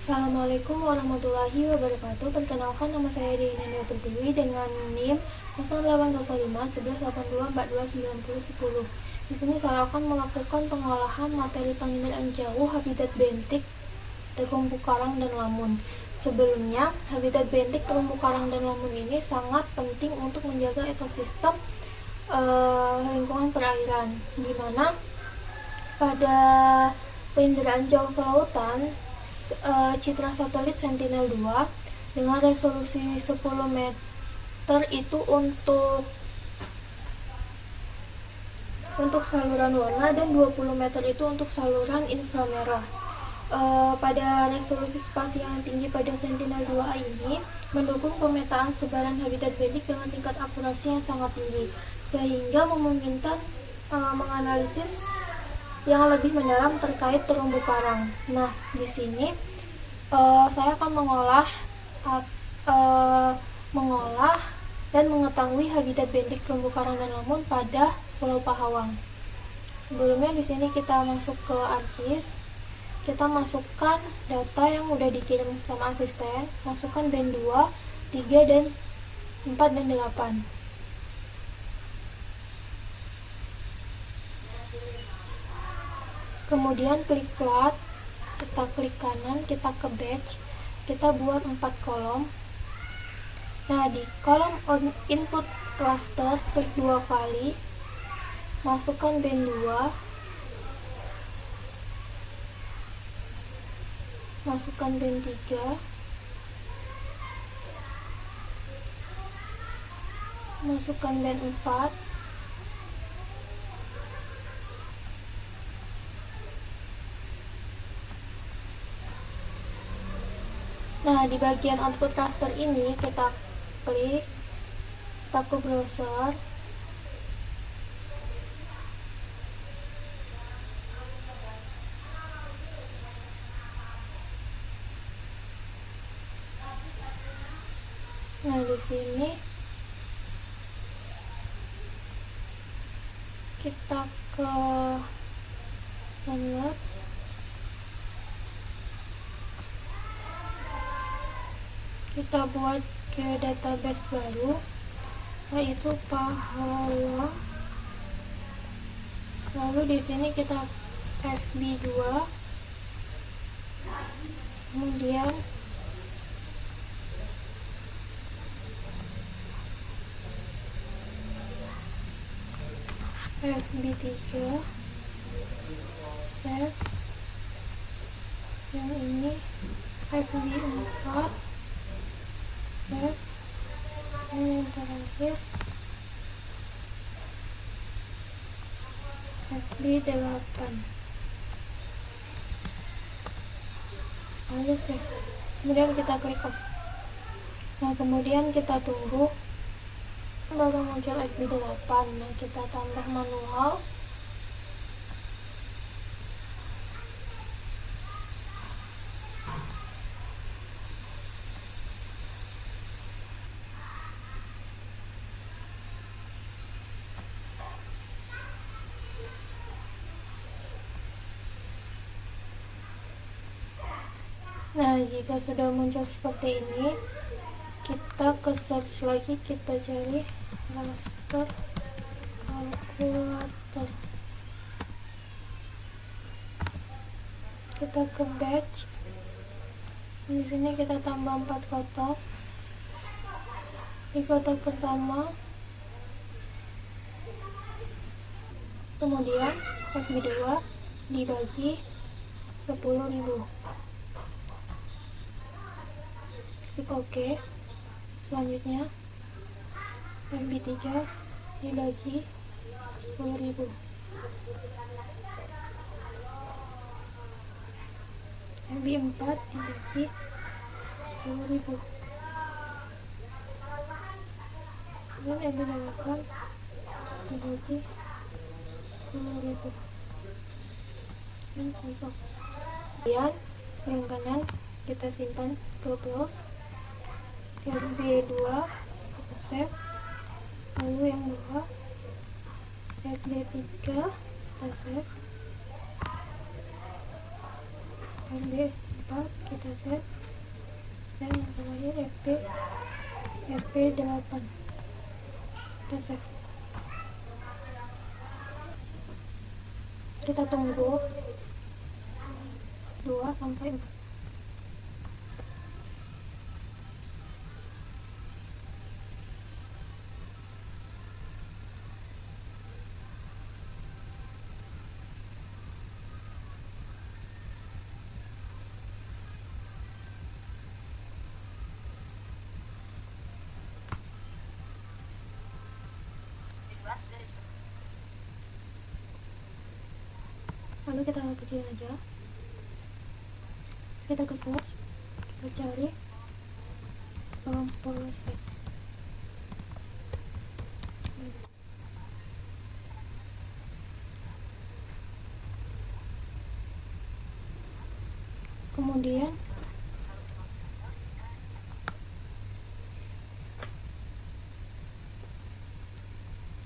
Assalamualaikum warahmatullahi wabarakatuh. Perkenalkan, nama saya Dina Pertiwi dengan NIM 0805 1182 42 90 10. Di sini saya akan melakukan pengolahan materi penginderaan jauh habitat bentik terumbu karang dan lamun. Sebelumnya, habitat bentik terumbu karang dan lamun ini sangat penting untuk menjaga ekosistem lingkungan perairan, di mana pada penginderaan jauh ke lautan, citra satelit Sentinel-2 dengan resolusi 10 meter itu untuk saluran warna dan 20 meter itu untuk saluran inframerah. Pada resolusi spasi yang tinggi pada Sentinel-2 ini mendukung pemetaan sebaran habitat bentik dengan tingkat akurasi yang sangat tinggi, sehingga memungkinkan menganalisis yang lebih mendalam terkait terumbu karang. Nah, di sini saya akan mengolah dan mengetahui habitat bentik terumbu karang dan lamun pada Pulau Pahawang. Sebelumnya di sini kita masuk ke ArcGIS, kita masukkan data yang udah dikirim sama asisten, masukkan band 2, 3 dan 4 dan 8. Kemudian klik flat, kita klik kanan, kita ke batch, kita buat 4 kolom. Nah, di kolom input raster klik 2 kali, masukkan band 2, masukkan band 3, masukkan band 4, nah di bagian output raster ini kita klik, kita ke browser, nah di sini kita ke download, kita buat ke database baru yaitu Pahala. Lalu di sini kita FB2, kemudian FB3, save, yang ini FB4, save, dan yang terakhir FB8, lalu save, kemudian kita klik OK. Nah, kemudian kita tunggu, baru muncul FB8. Nah, kita tambah manual, nah jika sudah muncul seperti ini, kita ke search lagi, kita cari raster kalkulator, kita ke batch, di sini kita tambah 4 kotak. Di kotak pertama, kemudian FB2 dibagi 10.000, klik OK. Selanjutnya FB3 dibagi 10.000, FB4 dibagi 10.000, dan FB8 dibagi 10.000, dan klik OK. Kemudian yang kanan kita simpan ke close, FB2 kita save, lalu yang bawah FB3 kita save, FB4 kita kita save, dan yang terakhir FP8 kita save. Kita tunggu 2-4. Lalu kita kecilin aja, terus kita ke search, kita cari polsek. Kemudian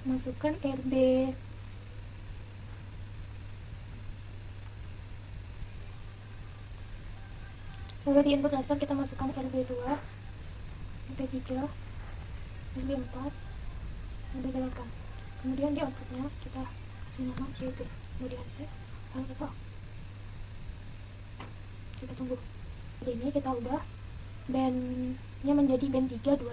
masukkan RB lalu di input raster kita masukkan RB2, RB3, RB4, RB8. Kemudian di outputnya kita kasih nama CB, kemudian save, lalu kita tunggu. Jadi ini kita ubah bandnya menjadi band 321,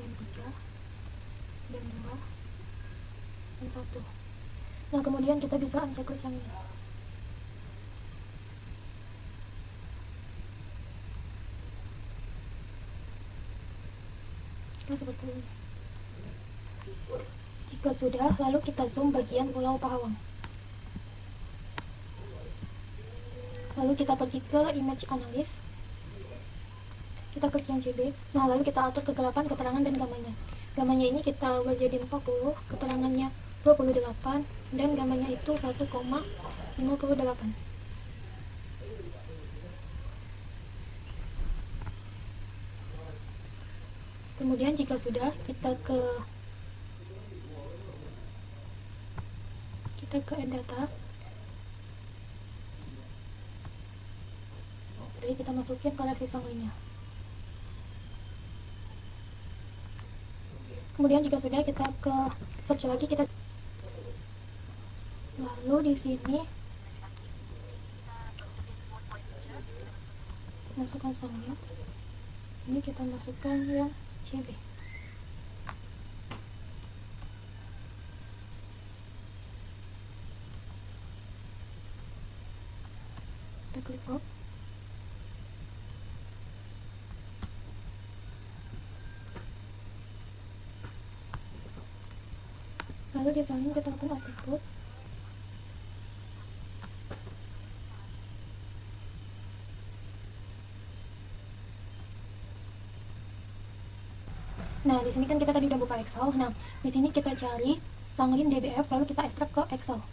band 3, band 2, band 1. Nah kemudian kita bisa unchecklist yang ini. Seperti ini. Jika sudah, lalu kita zoom bagian Pulau Pahawang. Lalu kita pergi ke image analysis, kita klik yang CB. Nah lalu kita atur kegelapan, keterangan, dan gamanya. Gamanya ini kita ubah jadi 40, keterangannya 28, dan gamanya itu 1,58. Kemudian jika sudah, kita ke add data. Jadi kita masukin koleksi sanglinya. Kemudian jika sudah, kita ke search lagi, kita lalu di sini masukkan sanglia. Ini kita masukkan yang CB. Kita klik OK. Lalu disalin kita open output. Nah, di sini kan kita tadi udah buka Excel. Nah, di sini kita cari Sanglin DBF, lalu kita ekstrak ke Excel.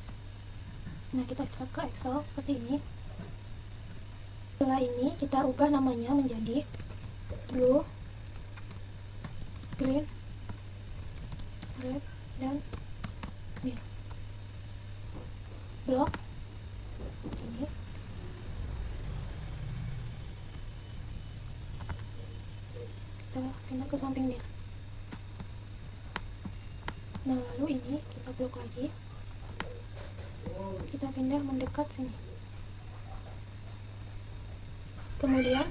Nah, kita ekstrak ke Excel seperti ini. Setelah ini kita ubah namanya menjadi blue, green, red, dan biru. Blok ini. Kita pindah ke samping biru. Nah lalu ini kita blok lagi, kita pindah mendekat sini. Kemudian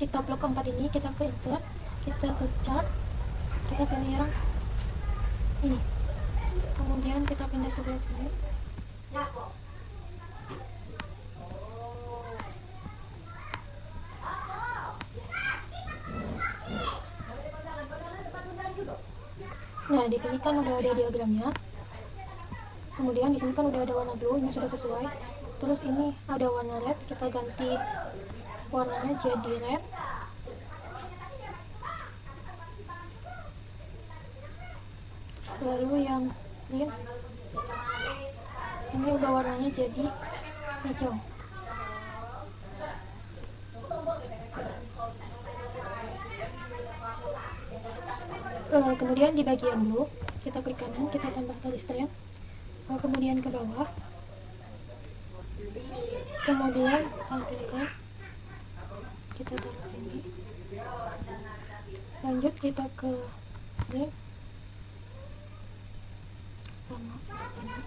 kita blok keempat ini, kita ke insert, kita ke chart, kita pilih yang ini. Kemudian kita pindah sebelah sini. Nah, di sini kan udah ada diagramnya. Kemudian di sini kan udah ada warna blue, ini sudah sesuai. Terus ini ada warna red, kita ganti warnanya jadi red. Lalu yang green, ini ubah warnanya jadi hijau. Kemudian di bagian blue kita klik kanan, kita tambah garis strand, kemudian ke bawah Kemudian tampilkan, kita taruh sini. Lanjut kita ke link, sama seperti ini.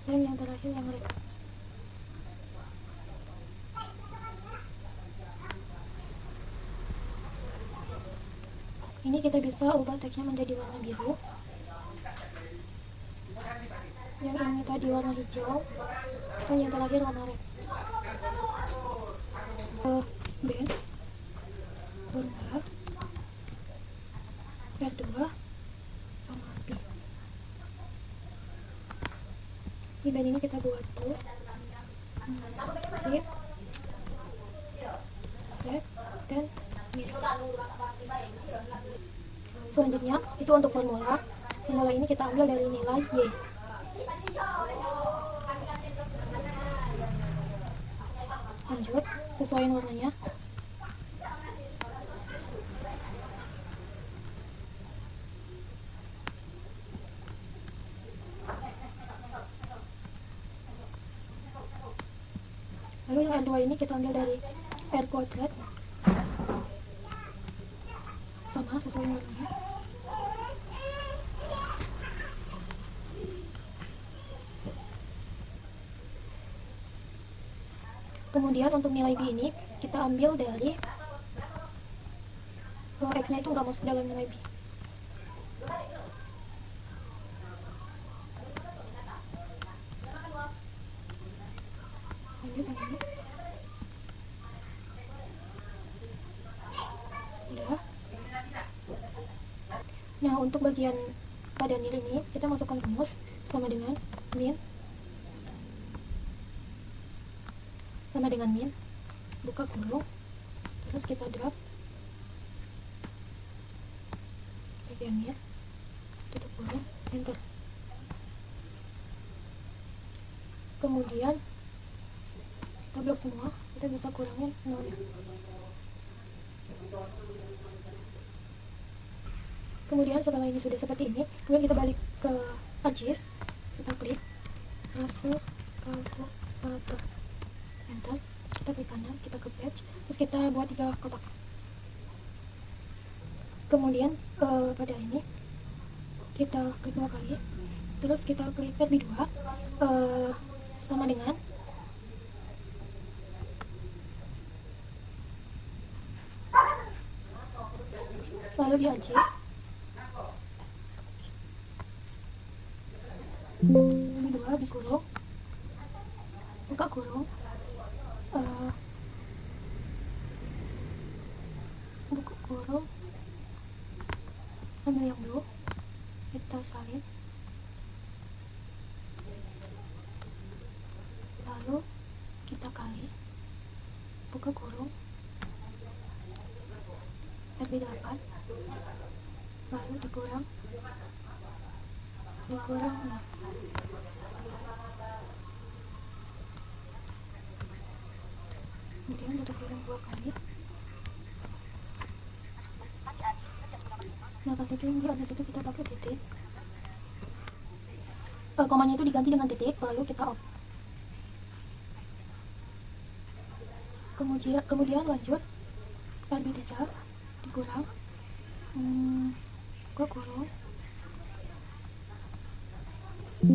Dan yang terakhir yang red. Ini kita bisa ubah teksnya menjadi warna biru. Yang ini tadi warna hijau. Dan yang terakhir warna red. Band formula R2 sama api. Di band ini kita buat tuh flip, flat, dan mirror. Selanjutnya itu untuk formula. Formula ini kita ambil dari nilai Y. Lanjut, sesuaikan warnanya. Lalu yang R2 ini kita ambil dari R kuadrat, sama sesuai warnanya. Kemudian untuk nilai B ini kita ambil dari X nya itu nggak masuk dalam nilai B. Lanjut yang ini. Udah. Nah, untuk bagian pada nil ini kita masukkan rumus sama dengan min, buka kurung, terus kita drop bagian nil, tutup kurung, enter. Kemudian kita blok semua, kita bisa kurangin 0 ya. Kemudian setelah ini sudah seperti ini, kemudian kita balik ke ArcGIS, kita klik raster kalkulator, enter. Kita klik kanan, kita ke patch, terus kita buat 3 kotak. Kemudian pada ini kita klik 2 kali, terus kita klik RB2 sama dengan lalu di ArcGIS RB2 dikurung, buka kurung, buka kurung, ambil yang blue, kita salin, lalu kita kali, buka kurung, RB8, lalu dikurang nih. Kemudian tutup kurung 2 kali. Nah, pastikan di atas itu kita pakai titik. Komanya itu diganti dengan titik, lalu kita off. Kemudian lanjut RB3 dikurang, ke kurung B,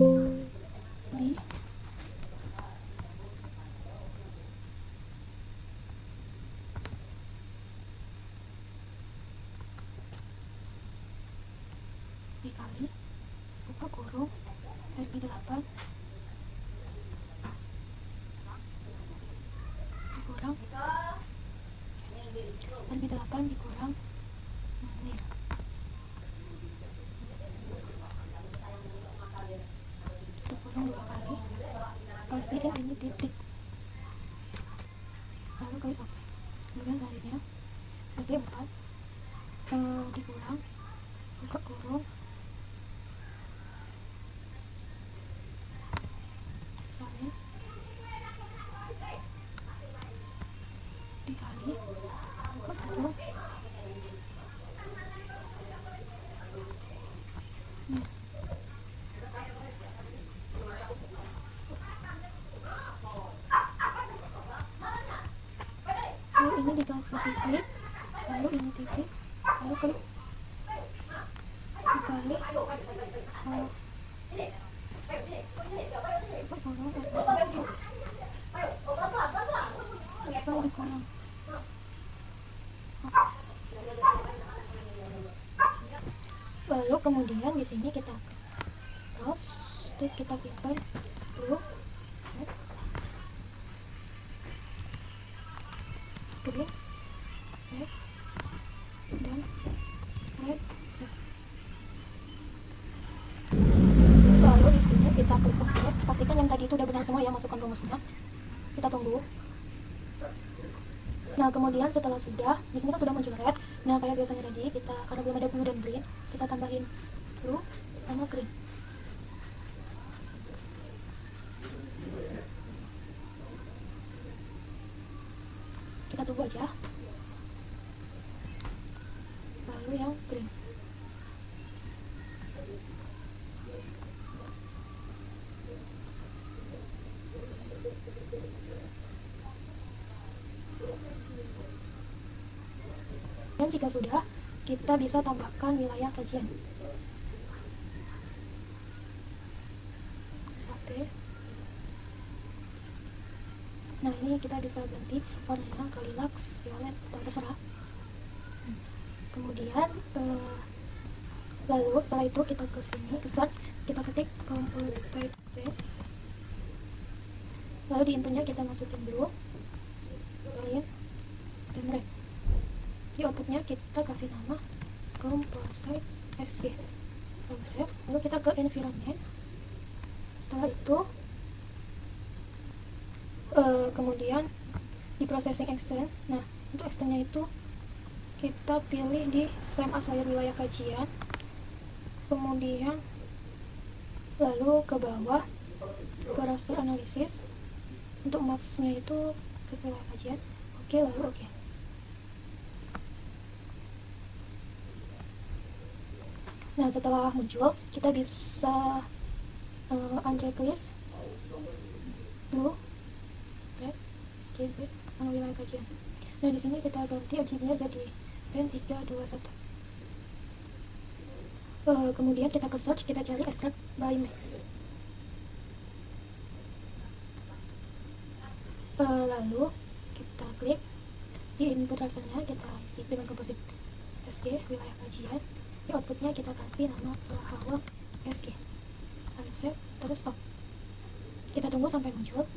dikali, buka kurung, RB8 dikurang, RB8 dikurang nih. Tutup kurung 2 kali, pastiin ini titik, lalu klik OK. Kemudian selanjutnya RB4 dikurang, buka kurung, salin, dikali, buka kurung, nah. dikasih titik, lalu ini titik, lalu klik dikali dikurang. Lalu kemudian di sini kita close, terus kita simpan dulu, save, clear, save, dan right, save. Lalu di sini kita klik OK. Pastikan yang tadi itu udah benar semua ya, masukkan rumusnya. Kita tunggu. Nah, kemudian setelah sudah, di sini kan sudah muncul red. Nah, kayak biasanya tadi, kita karena belum ada blue dan green, kita tambahin blue sama green. Kita tunggu aja. Lalu yang green. Dan jika sudah, kita bisa tambahkan wilayah kajian. Sate. Nah, ini kita bisa ganti warnanya ke lilac, violet, atau terserah. Kemudian lalu setelah itu kita ke sini, ke search, kita ketik composite pen. Lalu di inputnya kita masukin blue, green, dan red. Di outputnya kita kasih nama composite SG, lalu save, lalu kita ke environment. Setelah itu kemudian di processing extend. Nah, untuk extendnya itu kita pilih di same as layer wilayah kajian, kemudian lalu ke bawah ke raster analisis. Untuk max-nya itu ke wilayah kajian. Oke, lalu oke. Nah, setelah muncul, kita bisa unchecklist blue, red, JB, sama wilayah kajian. Nah, di sini kita ganti RGB-nya jadi band 321. Kemudian kita ke search, kita cari extract by max. Lalu kita klik di input rasternya, kita isi dengan composite SG wilayah kajian. Di outputnya kita kasih nama Pelahawang SG, lalu save, terus off. Kita tunggu sampai muncul.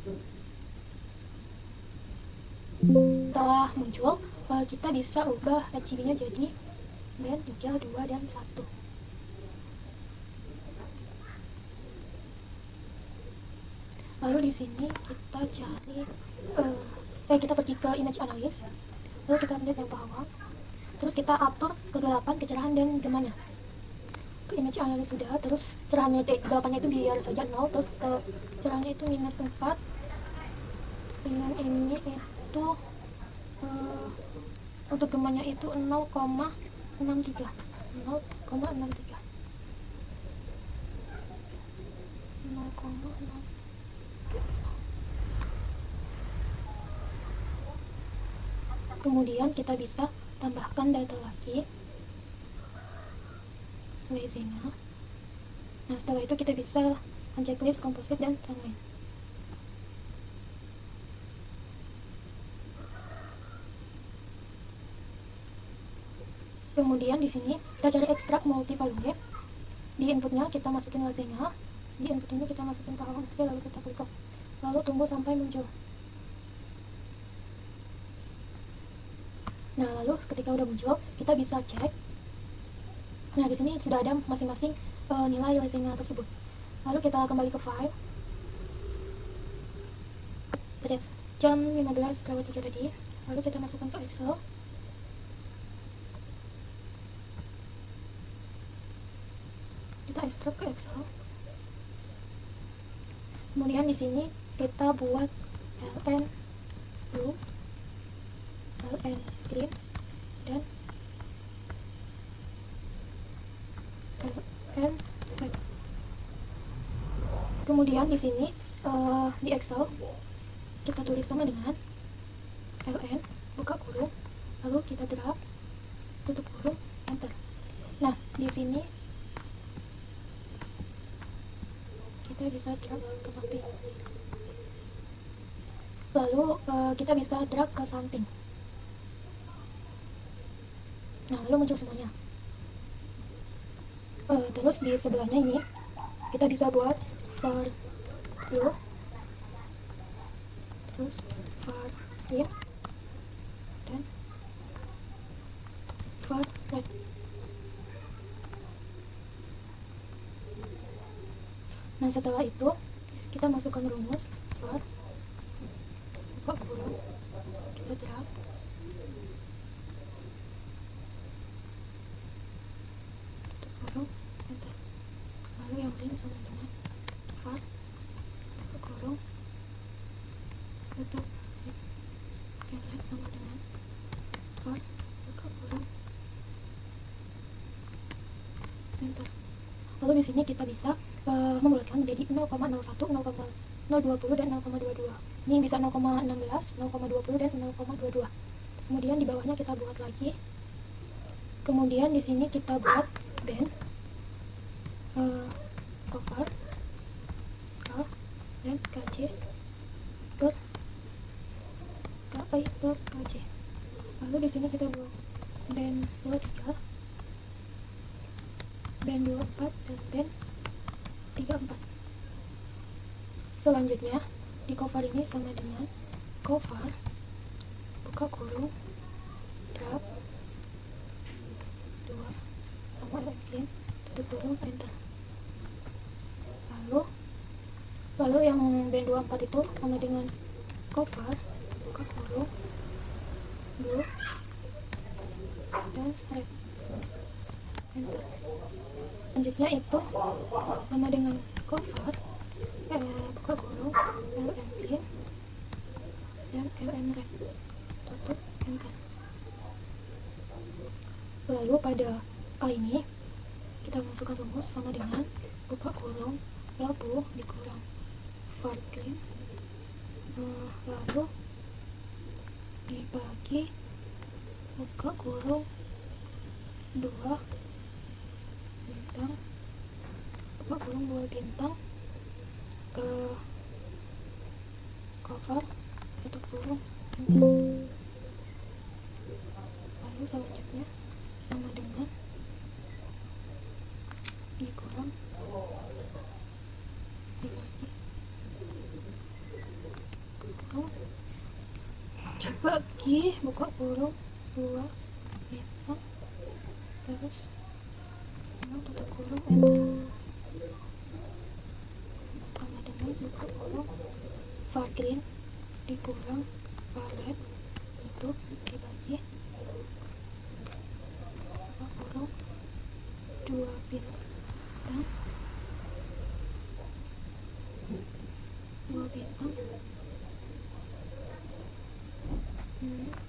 Setelah muncul, kita bisa ubah RGB nya jadi band 3, 2, dan 1. Lalu di sini kita cari kita pergi ke image analysis, lalu kita pencet yang Pelahawang. Terus kita atur kegelapan, kecerahan, dan gemanya. Ke image analysis sudah, terus cerahannya itu, kegelapannya itu biar saja 0, terus ke cerahannya itu -4. Dengan ini itu untuk gemanya itu 0,63. 0,63. Kemudian kita bisa tambahkan data lagi, Lezena. Nah, setelah itu kita bisa unchecklist composite dan timeline. Kemudian di sini kita cari ekstrak multivalue. Di inputnya kita masukin Lezena, di input ini kita masukin Pelahawang SG, lalu kita klik OK. Lalu tunggu sampai muncul. Nah, lalu ketika udah muncul, kita bisa cek. Nah, di sini sudah ada masing-masing nilai Lezena tersebut. Lalu kita kembali ke file. Pada jam 15:03 tadi, lalu kita masukkan ke Excel. Kita ekstrak ke Excel. Kemudian di sini kita buat LN blue, LN green, dan LN red. Kemudian di sini di Excel kita tulis sama dengan LN buka kurung, lalu kita drag, tutup kurung, enter. Nah, di sini kita bisa drag ke samping, lalu kita bisa drag ke samping. Nah, lalu muncul semuanya. Terus di sebelahnya ini kita bisa buat var blue, terus var green, dan var red. Nah, setelah itu kita masukkan rumus var, buka kurung, kita drag, tutup kurung, enter. Lalu yang green sama dengan var, buka kurung, tutup. Yang red sama dengan var, buka kurung, enter. Lalu di sini kita bisa membulatkan menjadi 0,01, 0,020 dan 0,22. Ini bisa 0,16, 0,20 dan 0,22. Kemudian di bawahnya kita buat lagi. Kemudian di sini kita buat band, cover K dan KJ per KI per KJ. Lalu di sini kita buat band 23, band 24 dan band 34. Selanjutnya di cover ini sama dengan cover, buka kurung, drag 2 sama clean, tutup kurung, enter. Lalu yang band 24 itu sama dengan cover, buka kurung, blue dan red, enter. Selanjutnya itu sama dengan cover, buka kurung, ln clean dan ln red, tutup, enter. Lalu pada A ini kita masukkan rumus sama dengan buka kurung, labu dikurang var clean, lalu dibagi buka kurung 2 bintang, buka kurung 2 bintang, cover, tutup kurung, enter. Lalu selanjutnya sama dengan dikurang dibagi kurung, dibagi buka kurung 2 bintang, terus tutup kurung, enter. Sama dengan buka kurung var green dikurang var red, tutup, dibagi buka kurung 2 bintang, 2 bintang,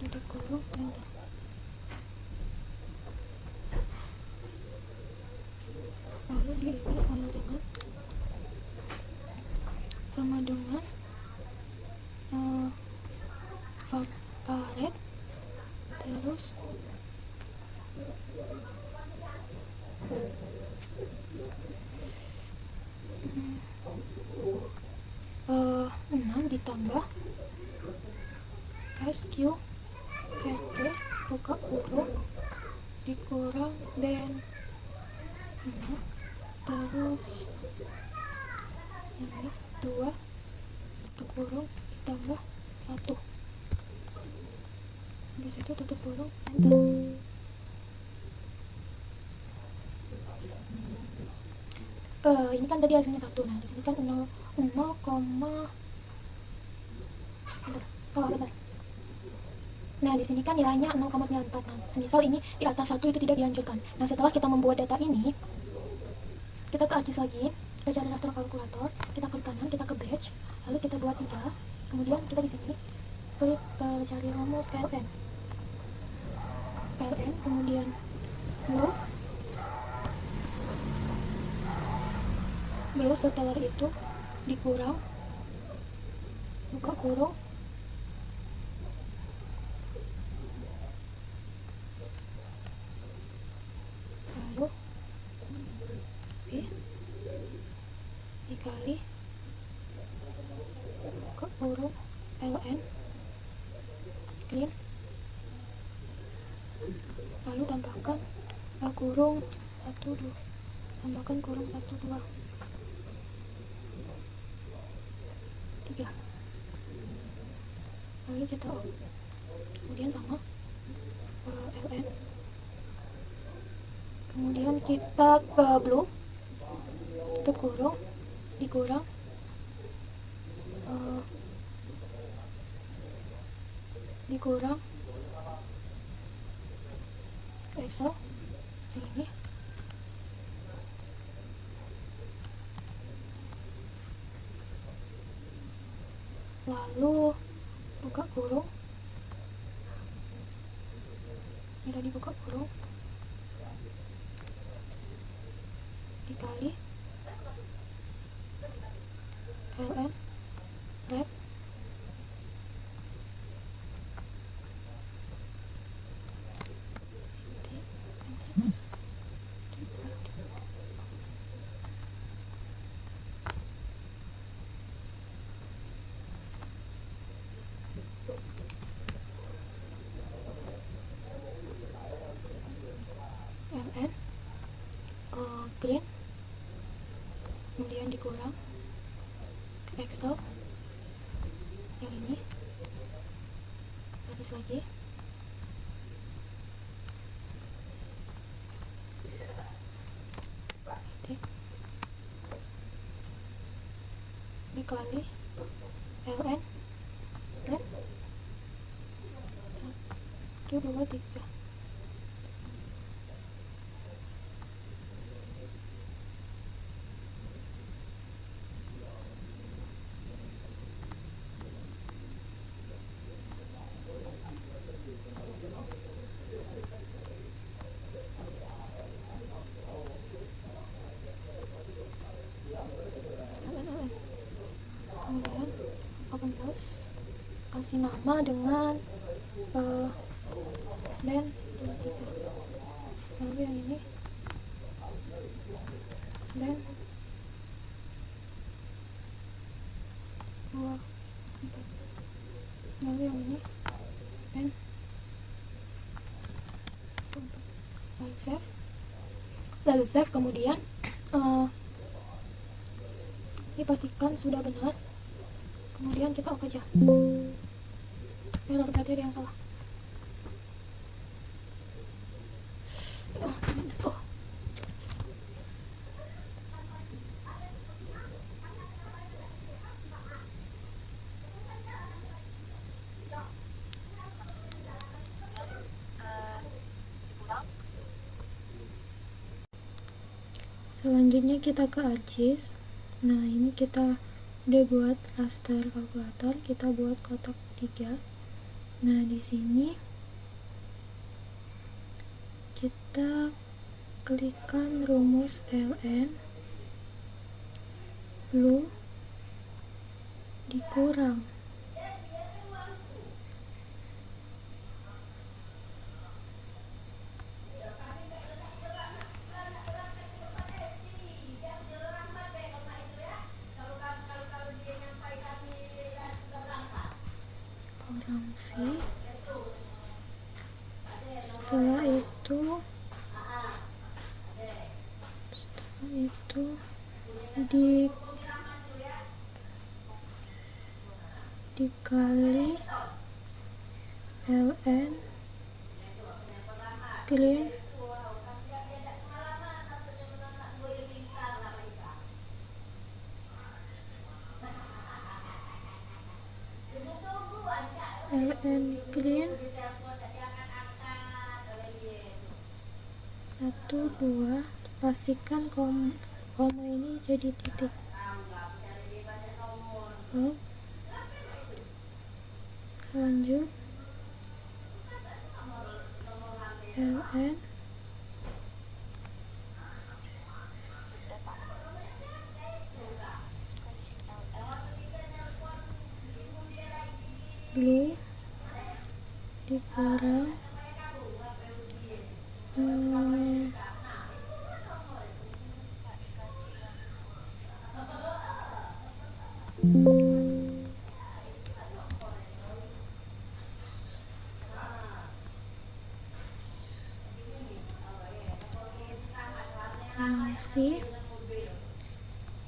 tutup kurung, enter. Lalu di ini sama dengan var red, terus ditambah SQ KT buka kurung dikurang band 6, terus ini 2 tutup kurung ditambah 1, habis itu tutup kurung, enter. Ini kan tadi hasilnya 1. Nah, di sini kan 0, bentar. Nah, di sini kan nilainya 0,94. Nah, semisal ini di atas 1 itu tidak dihancurkan. Nah, setelah kita membuat data ini, kita ke ArcGIS lagi, kita cari raster kalkulator, kita klik kanan, kita ke batch, lalu kita buat 3. Kemudian kita di sini klik cari rumus ln, kemudian blue, setelah itu dikurang buka kurung kurung ln clean, lalu tambahkan kurung 1 2, tambahkan kurung 1 2 3, lalu cetak O, kemudian sama ln, kemudian kita ke blue, tutup kurung, dikurang dikurang ke Excel yang ini, lalu buka kurung, ini tadi buka kurung dikali ln red ln green, kemudian dikurang ke Excel yang ini, garis lagi, titik, dikali ln red 1 2 3, kemudian open close, kasih nama dengan band 3, lalu yang ini band 2 4, lalu yang ini band 4, lalu save, kemudian ini pastikan sudah benar, kemudian kita oke aja. Error, berarti ada yang salah. Let's go. Selanjutnya kita ke ArcGIS. Nah, ini kita udah buat raster kalkulator, kita buat kotak 3. Nah, di sini kita klikkan rumus ln blue dikurang kurang V, setelah itu dikali ln clean ln clean 1 2, pastikan koma ini jadi titik. Lanjut ln blue dikurang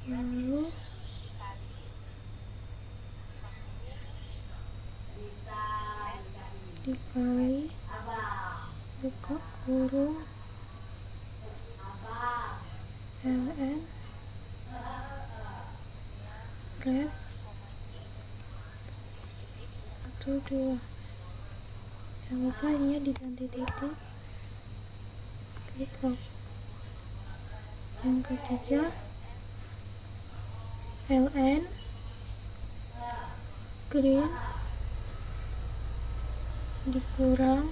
yellow dikali buka kurung ln red 1 2. Jangan lupa ininya diganti titik, klik lock. Yang ketiga ln green dikurang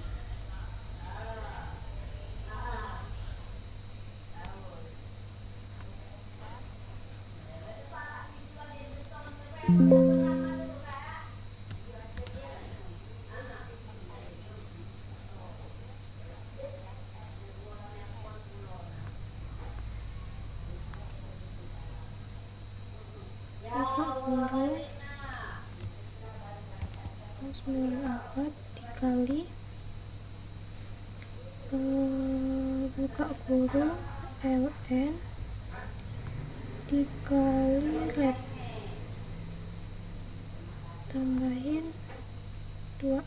buka kurung 94 dikali buka kurung ln dikali red tambahin 2.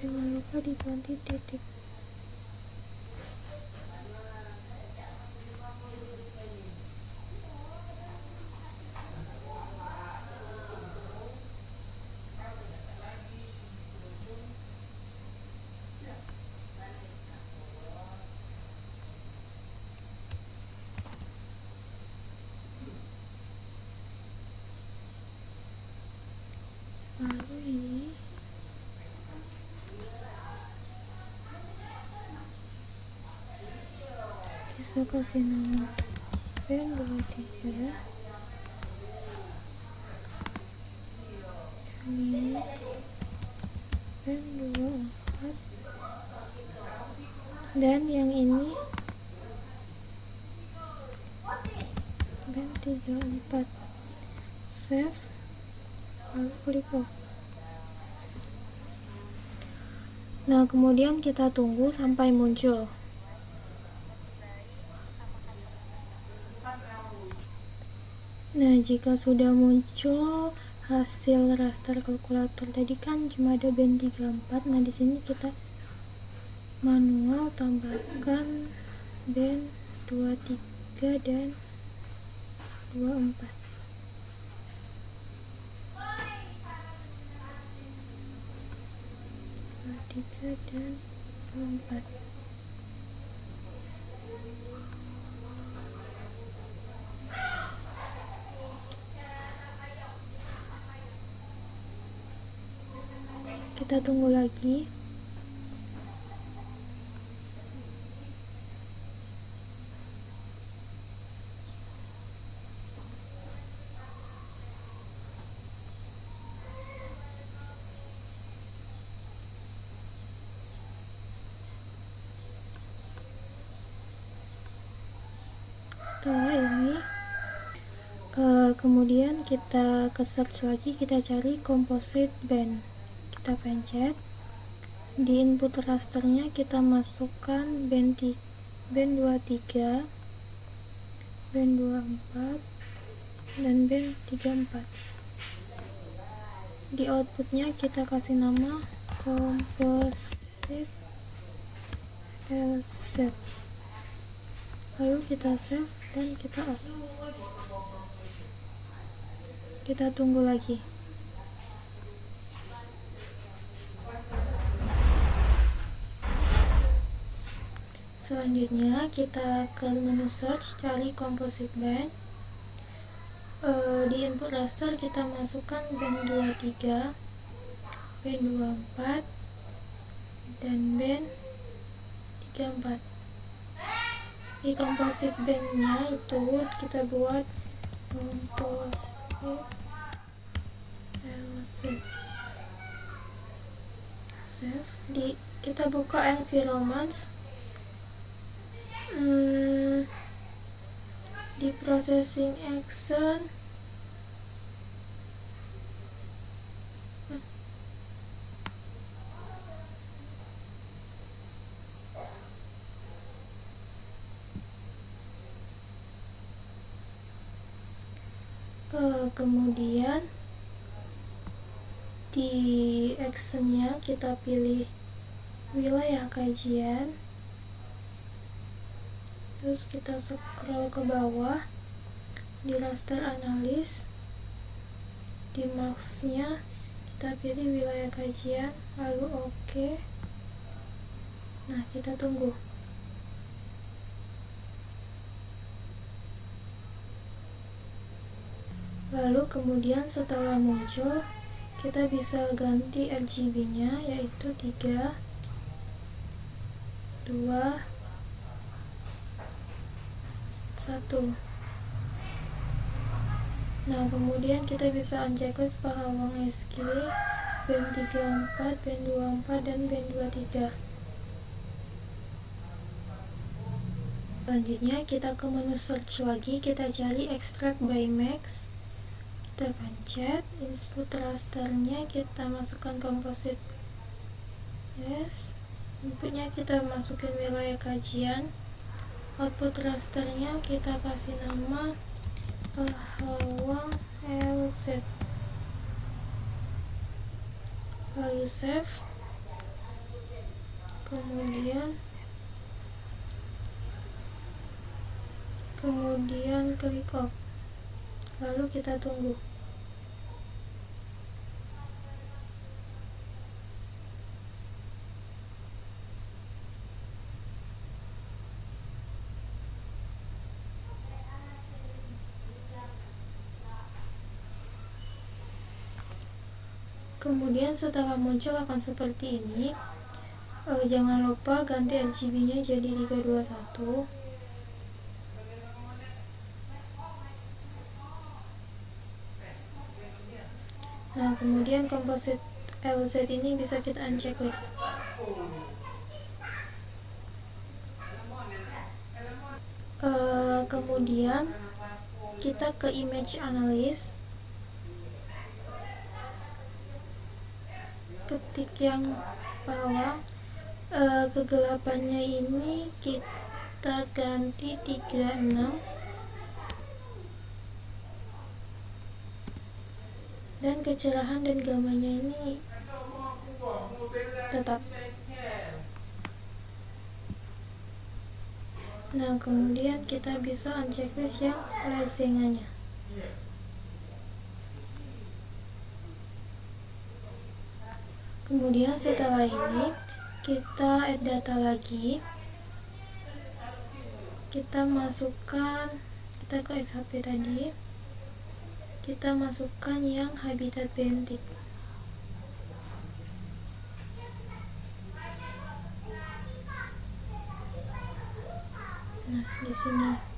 Jangan lupa diganti titik. Lalu ini kita kasih nama band 23, yang ini band 24, dan yang ini band 34. Save, lalu klik OK. Nah, kemudian kita tunggu sampai muncul. Nah, jika sudah muncul hasil raster kalkulator tadi kan cuma ada band 34. Nah, di sini kita manual tambahkan band 23 dan 24. 23 dan 24. Kita tunggu lagi. Setelah ini kemudian kita ke search lagi, kita cari composite band, kita pencet di input rasternya, kita masukkan band 23, band 24 dan band 34. Di outputnya kita kasih nama composite LZ, lalu kita save dan kita off. Kita tunggu lagi. Selanjutnya kita ke menu search, cari composite band. Di input raster kita masukkan band 23, band 24 dan band 34. Di composite bandnya itu kita buat composite LZ. Save. Kita buka environments. Di processing action Kemudian di actionnya kita pilih wilayah kajian, terus kita scroll ke bawah di raster analis, di marksnya kita pilih wilayah kajian, lalu oke. Nah, kita tunggu. Lalu kemudian setelah muncul, kita bisa ganti RGB-nya, yaitu 3, 2, 1. Nah, kemudian kita bisa unchecklist Pahawang SG, band 34, band 24, dan band 23. Selanjutnya kita ke menu search lagi, kita cari extract by max, kita pencet, input rasternya kita masukkan composite, yes, inputnya kita masukin wilayah kajian, output rasternya kita kasih nama Pahawang LZ, lalu save, kemudian klik OK, lalu kita tunggu. Kemudian setelah muncul akan seperti ini. Jangan lupa ganti RGB-nya jadi 321. Nah, kemudian composite LZ ini bisa kita unchecklist. Kemudian kita ke image analysis, ketik yang bawah, kegelapannya ini kita ganti 36, dan kecerahan dan gamanya ini tetap. Nah, kemudian kita bisa unchecklist yang lesengannya. Kemudian setelah ini kita add data lagi, kita masukkan, kita ke SHP tadi, kita masukkan yang habitat bentik. Nah, di sini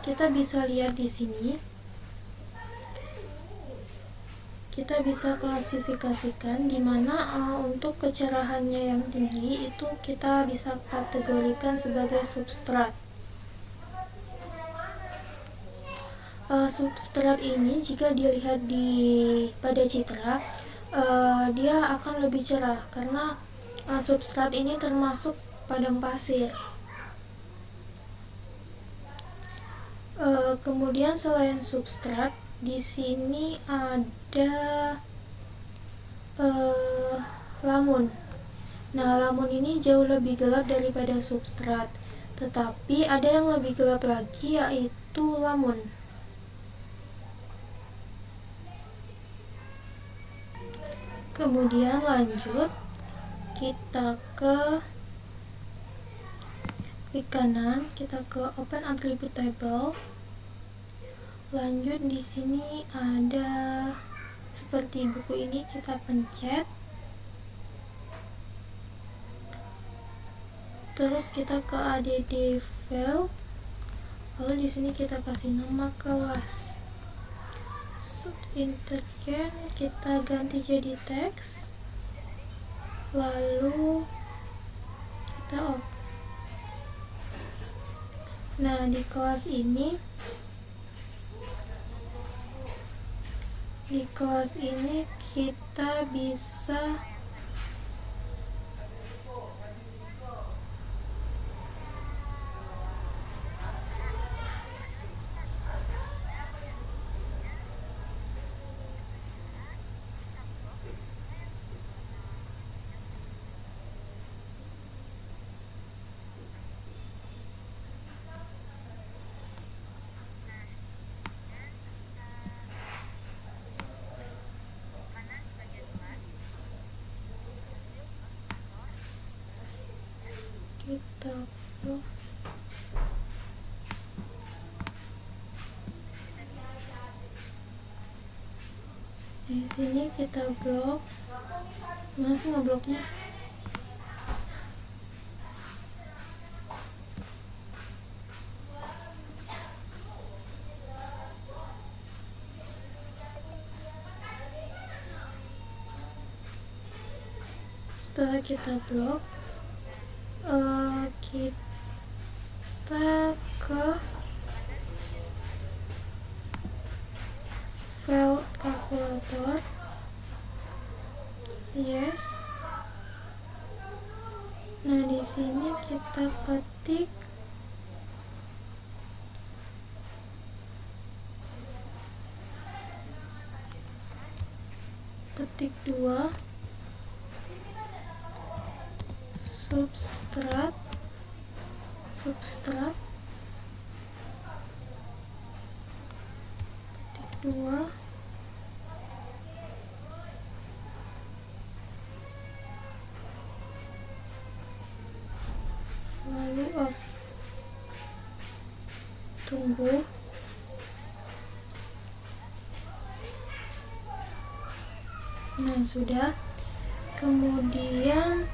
kita bisa lihat di sini, kita bisa klasifikasikan di mana untuk kecerahannya yang tinggi itu kita bisa kategorikan sebagai substrat. Substrat ini jika dilihat pada citra, dia akan lebih cerah karena substrat ini termasuk padang pasir. Kemudian selain substrat, di sini ada lamun. Nah, lamun ini jauh lebih gelap daripada substrat, tetapi ada yang lebih gelap lagi, yaitu lamun. Kemudian lanjut, kita ke klik kanan, kita ke open attribute table. Lanjut, di sini ada seperti buku ini, kita pencet, terus kita ke add file, lalu di sini kita kasih nama kelas. Intergen kita ganti jadi teks, lalu kita off. Nah, di kelas ini kita bisa kita blok. Di sini kita blok. Mana sih ngebloknya? Setelah kita blok, kita ke file kalkulator. Yes. Nah, di sini kita ketik ketik 2 substrat ketik 2 lalu tunggu. Nah, sudah. Kemudian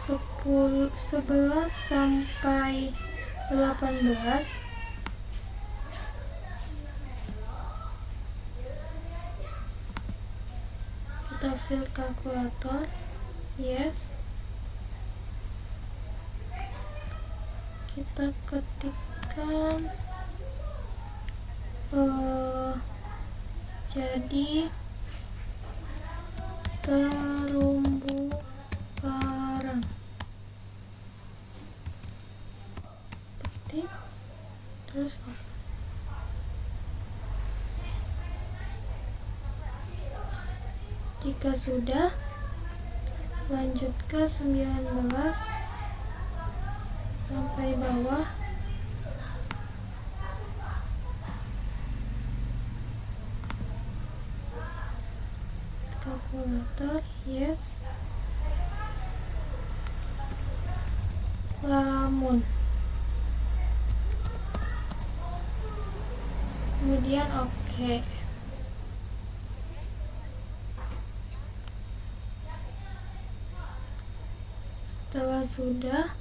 sepuluh 11 sampai 18 kita fill kalkulator. Yes. Kita ketikkan jadi terumbu karang. Ketik terus jika sudah, lanjut ke 19 sampai bawah. Kalkulator. Yes. Lamun. Kemudian oke. Setelah sudah,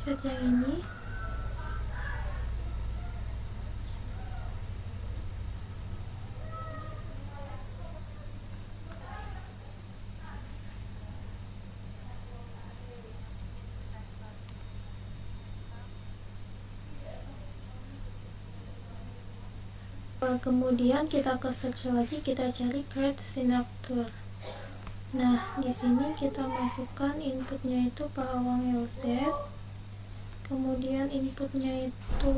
cat yang ini. Kemudian kita ke search lagi, kita cari create signature. Nah, di sini kita masukkan inputnya itu pahawang LZ. Kemudian inputnya itu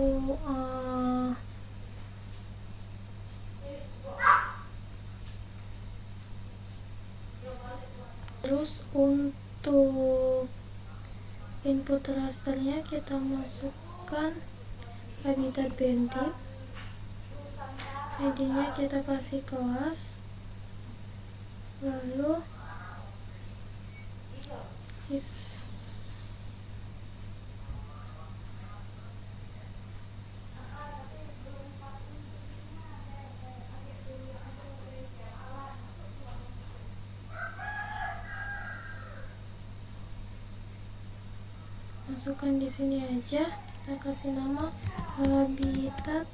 terus untuk input rasternya kita masukkan habitat bentik. ID-nya kita kasih kelas, lalu masukkan di sini aja, kita kasih nama habitat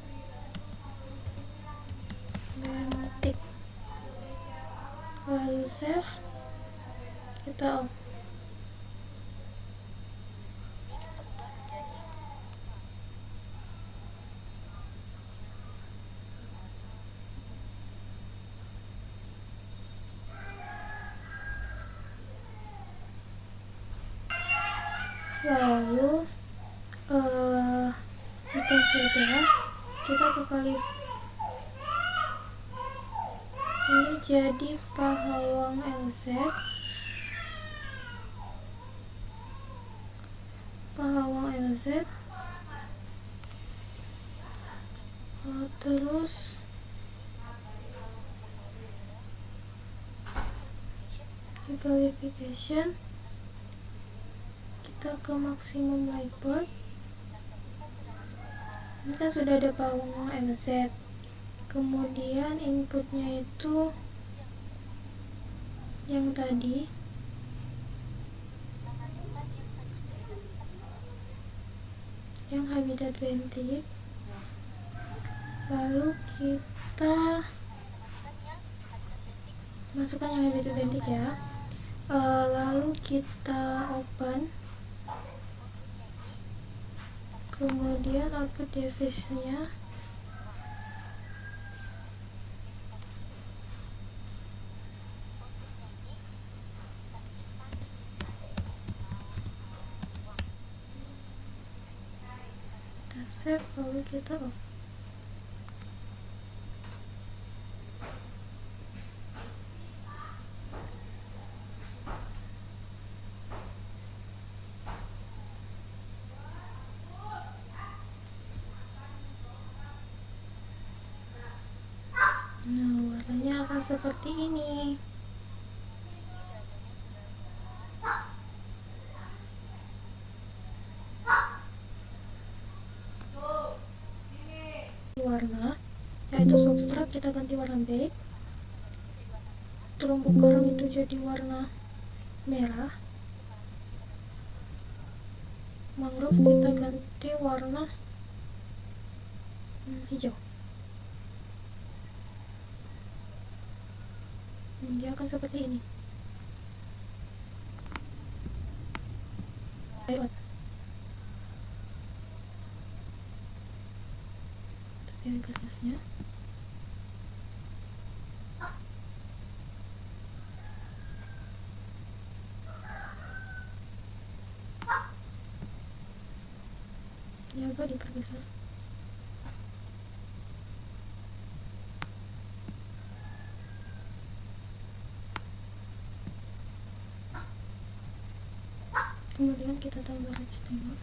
bentik, lalu save, kita off. Lalu jika sudah, kita kekali ini jadi pahawang LZ. Z, terus di qualification kita ke maksimum lightboard. Ini kan sudah ada pawang MZ, kemudian inputnya itu yang tadi, yang habitat bentik. Lalu kita masukkan yang habitat bentik ya. Lalu kita open, kemudian output device-nya kita save, lalu kita open. Nah, warnanya akan seperti ini. Warna, yaitu substrat kita ganti warna beige, terumbu karang itu jadi warna merah, mangrove kita ganti warna hijau. Dia akan seperti ini. Layout. Tapi kertasnya. Ini agak diperbesar. Kemudian kita tambah red stammer.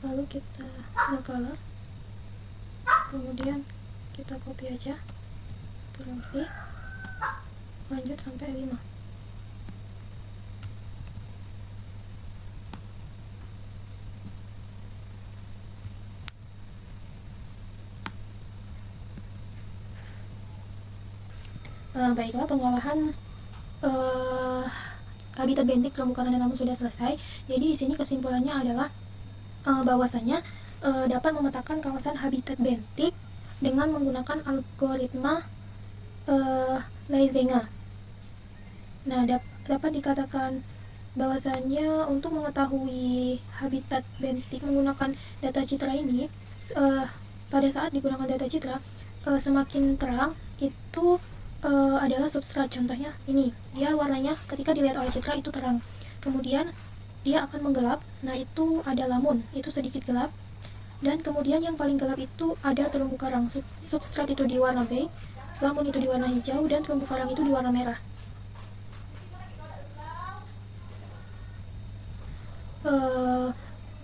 Lalu kita no color. Kemudian kita copy aja, Ctrl V, lanjut sampai 5. Baiklah, pengolahan habitat bentik terumbu karang dan lamun sudah selesai. Jadi di sini kesimpulannya adalah bahwasanya dapat memetakan kawasan habitat bentik dengan menggunakan algoritma Leysenga. Nah, dapat dikatakan bahwasanya untuk mengetahui habitat bentik menggunakan data citra ini, pada saat digunakan data citra, semakin terang itu adalah substrat. Contohnya ini, dia warnanya ketika dilihat oleh citra itu terang, kemudian dia akan menggelap. Nah, itu ada lamun, itu sedikit gelap, dan kemudian yang paling gelap itu ada terumbu karang. Substrat itu di warna beige, lamun itu di warna hijau, dan terumbu karang itu di warna merah.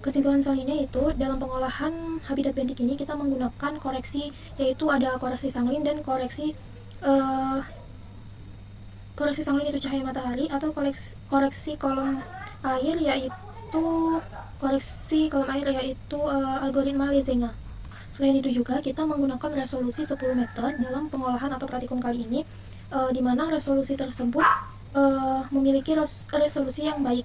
Kesimpulan selanjutnya itu dalam pengolahan habitat bentik ini kita menggunakan koreksi, yaitu ada koreksi sanglin dan koreksi sanglin itu cahaya matahari, atau koreksi kolom air yaitu algoritma Leysenga. Selain itu juga kita menggunakan resolusi 10 meter dalam pengolahan atau praktikum kali ini, di mana resolusi tersebut memiliki resolusi yang baik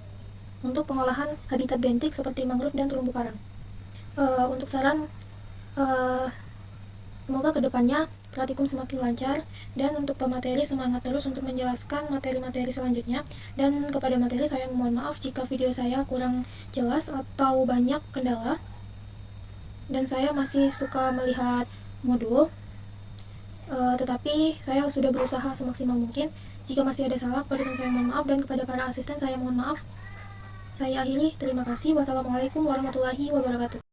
untuk pengolahan habitat bentik seperti mangrove dan terumbu karang. Untuk saran, semoga kedepannya praktikum semakin lancar, dan untuk pemateri semangat terus untuk menjelaskan materi-materi selanjutnya. Dan kepada materi saya mohon maaf jika video saya kurang jelas atau banyak kendala, dan saya masih suka melihat modul, tetapi saya sudah berusaha semaksimal mungkin. Jika masih ada salah, kepada saya mohon maaf, dan kepada para asisten saya mohon maaf. Saya akhiri, terima kasih. Wassalamualaikum warahmatullahi wabarakatuh.